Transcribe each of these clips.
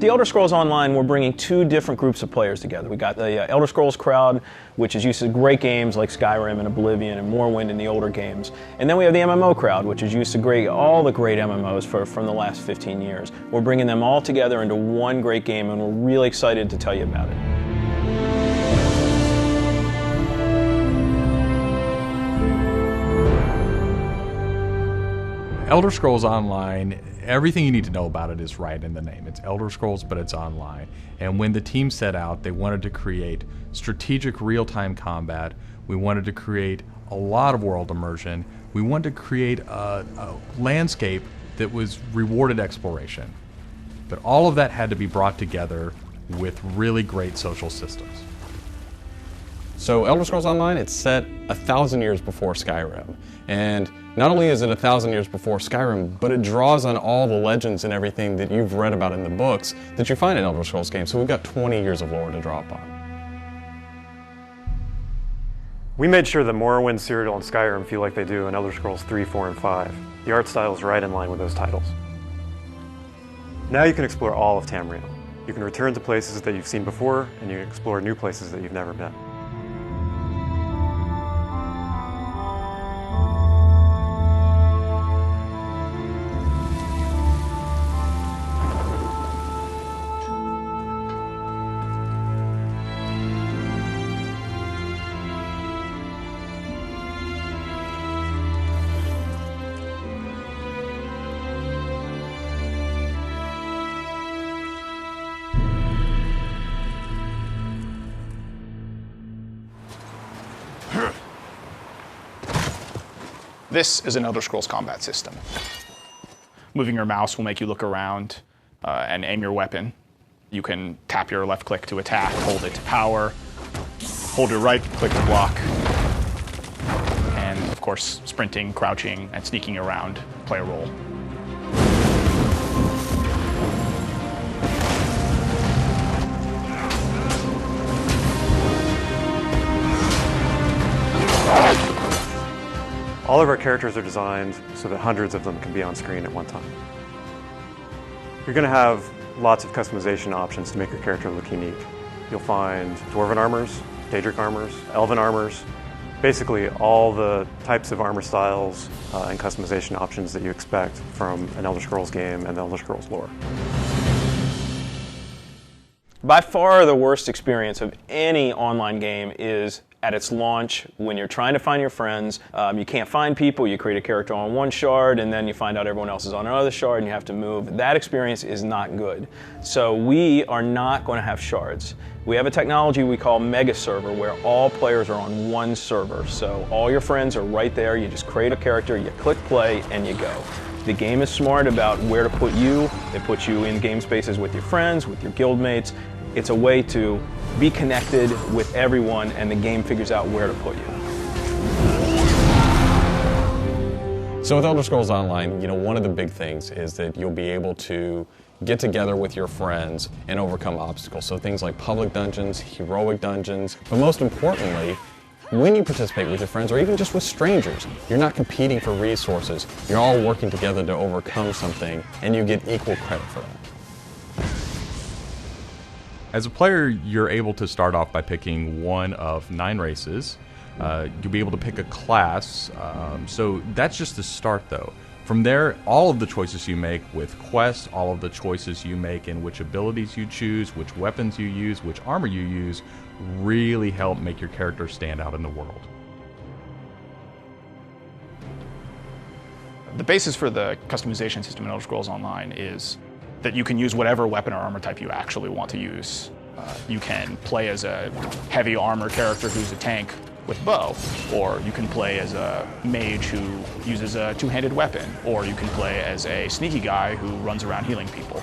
the Elder Scrolls Online, we're bringing two different groups of players together. We got the Elder Scrolls crowd, which is used to great games like Skyrim and Oblivion and Morrowind and the older games. And then we have the MMO crowd, which is used to all the great MMOs from the last 15 years. We're bringing them all together into one great game, and we're really excited to tell you about it. Elder Scrolls Online, everything you need to know about it is right in the name. It's Elder Scrolls, but it's online. And when the team set out, they wanted to create strategic real-time combat. We wanted to create a lot of world immersion. We wanted to create a landscape that was rewarded exploration. But all of that had to be brought together with really great social systems. So Elder Scrolls Online, it's set 1,000 years before Skyrim. And not only is it 1,000 years before Skyrim, but it draws on all the legends and everything that you've read about in the books that you find in Elder Scrolls games. So we've got 20 years of lore to draw upon. We made sure that Morrowind, Cyrodiil, and Skyrim feel like they do in Elder Scrolls 3, 4, and 5. The art style is right in line with those titles. Now you can explore all of Tamriel. You can return to places that you've seen before, and you can explore new places that you've never been. This is an Elder Scrolls combat system. Moving your mouse will make you look around and aim your weapon. You can tap your left click to attack, hold it to power, hold your right click to block, and of course sprinting, crouching, and sneaking around play a role. All of our characters are designed so that hundreds of them can be on screen at one time. You're going to have lots of customization options to make your character look unique. You'll find Dwarven armors, Daedric armors, Elven armors, basically all the types of armor styles and customization options that you expect from an Elder Scrolls game and the Elder Scrolls lore. By far the worst experience of any online game is at its launch when you're trying to find your friends. You can't find people, you create a character on one shard and then you find out everyone else is on another shard and you have to move. That experience is not good. So we are not going to have shards. We have a technology we call Mega Server where all players are on one server. So all your friends are right there, you just create a character, you click play and you go. The game is smart about where to put you. It puts you in game spaces with your friends, with your guildmates. It's a way to be connected with everyone and the game figures out where to put you. So with Elder Scrolls Online, one of the big things is that you'll be able to get together with your friends and overcome obstacles. So things like public dungeons, heroic dungeons, but most importantly, when you participate with your friends or even just with strangers, you're not competing for resources. You're all working together to overcome something and you get equal credit for that. As a player, you're able to start off by picking one of 9 races. You'll be able to pick a class, so that's just the start though. From there, all of the choices you make with quests, all of the choices you make in which abilities you choose, which weapons you use, which armor you use, really help make your character stand out in the world. The basis for the customization system in Elder Scrolls Online is that you can use whatever weapon or armor type you actually want to use. You can play as a heavy armor character who's a tank with bow, or you can play as a mage who uses a two-handed weapon, or you can play as a sneaky guy who runs around healing people.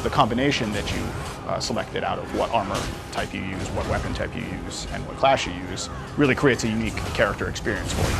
The combination that you selected out of what armor type you use, what weapon type you use, and what class you use really creates a unique character experience for you.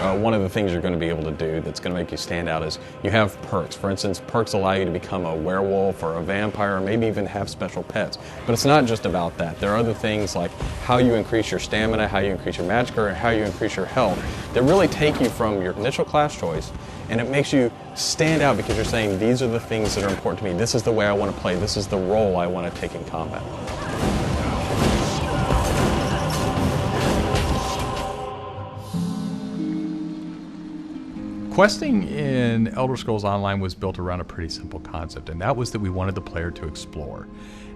One of the things you're going to be able to do that's going to make you stand out is you have perks. For instance, perks allow you to become a werewolf or a vampire or maybe even have special pets. But it's not just about that. There are other things like how you increase your stamina, how you increase your magic, or how you increase your health that really take you from your initial class choice and it makes you stand out because you're saying, these are the things that are important to me. This is the way I want to play. This is the role I want to take in combat. Questing in Elder Scrolls Online was built around a pretty simple concept, and that was that we wanted the player to explore.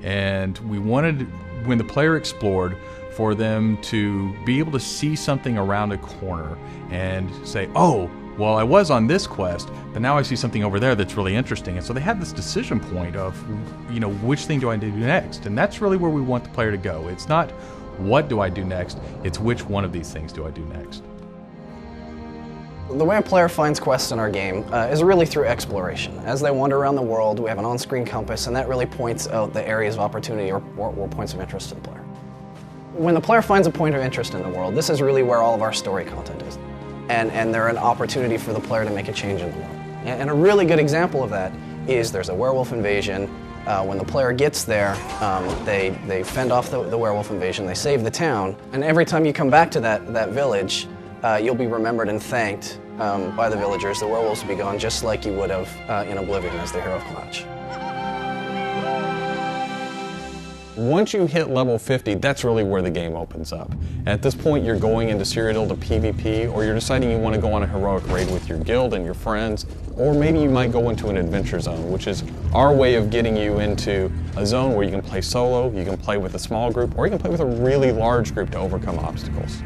And we wanted, when the player explored, for them to be able to see something around a corner and say, oh, well, I was on this quest, but now I see something over there that's really interesting. And so they had this decision point of, which thing do I do next? And that's really where we want the player to go. It's not what do I do next, it's which one of these things do I do next. The way a player finds quests in our game is really through exploration. As they wander around the world, we have an on-screen compass, and that really points out the areas of opportunity or points of interest to the player. When the player finds a point of interest in the world, this is really where all of our story content is. And they're an opportunity for the player to make a change in the world. And a really good example of that is there's a werewolf invasion. When the player gets there, they fend off the werewolf invasion, they save the town, and every time you come back to that village, you'll be remembered and thanked by the villagers. The werewolves will be gone just like you would have in Oblivion as the hero of Clutch. Once you hit level 50, that's really where the game opens up. At this point, you're going into Cyrodiil to PvP, or you're deciding you want to go on a heroic raid with your guild and your friends, or maybe you might go into an adventure zone, which is our way of getting you into a zone where you can play solo, you can play with a small group, or you can play with a really large group to overcome obstacles.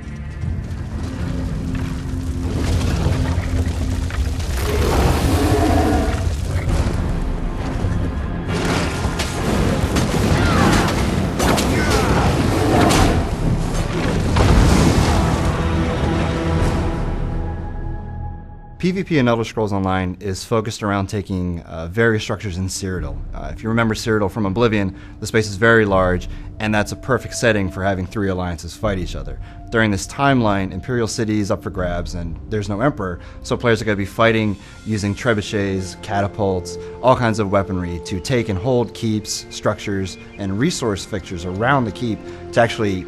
PvP in Elder Scrolls Online is focused around taking various structures in Cyrodiil. If you remember Cyrodiil from Oblivion, the space is very large, and that's a perfect setting for having three alliances fight each other. During this timeline, Imperial City is up for grabs, and there's no Emperor, so players are going to be fighting using trebuchets, catapults, all kinds of weaponry to take and hold keeps, structures, and resource fixtures around the keep to actually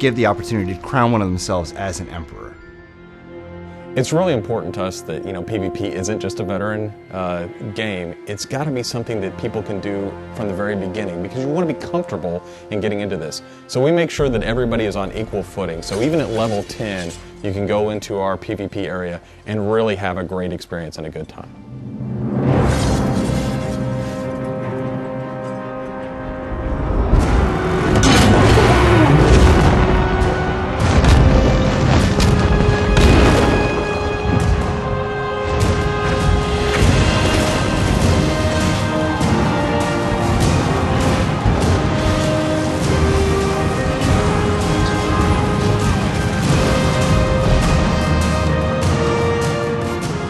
give the opportunity to crown one of themselves as an Emperor. It's really important to us that PvP isn't just a veteran game. It's got to be something that people can do from the very beginning because you want to be comfortable in getting into this. So we make sure that everybody is on equal footing. So even at level 10, you can go into our PvP area and really have a great experience and a good time.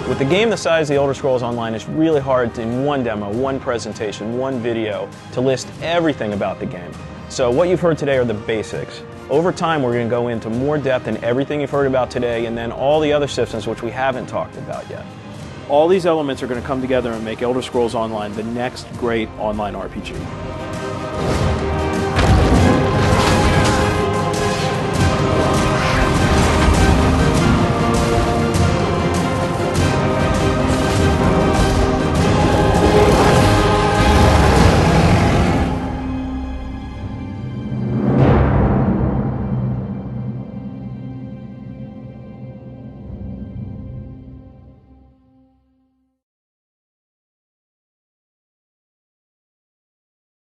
With a game the size of the Elder Scrolls Online, it's really hard to, in one demo, one presentation, one video, to list everything about the game. So what you've heard today are the basics. Over time, we're going to go into more depth in everything you've heard about today, and then all the other systems which we haven't talked about yet. All these elements are going to come together and make Elder Scrolls Online the next great online RPG.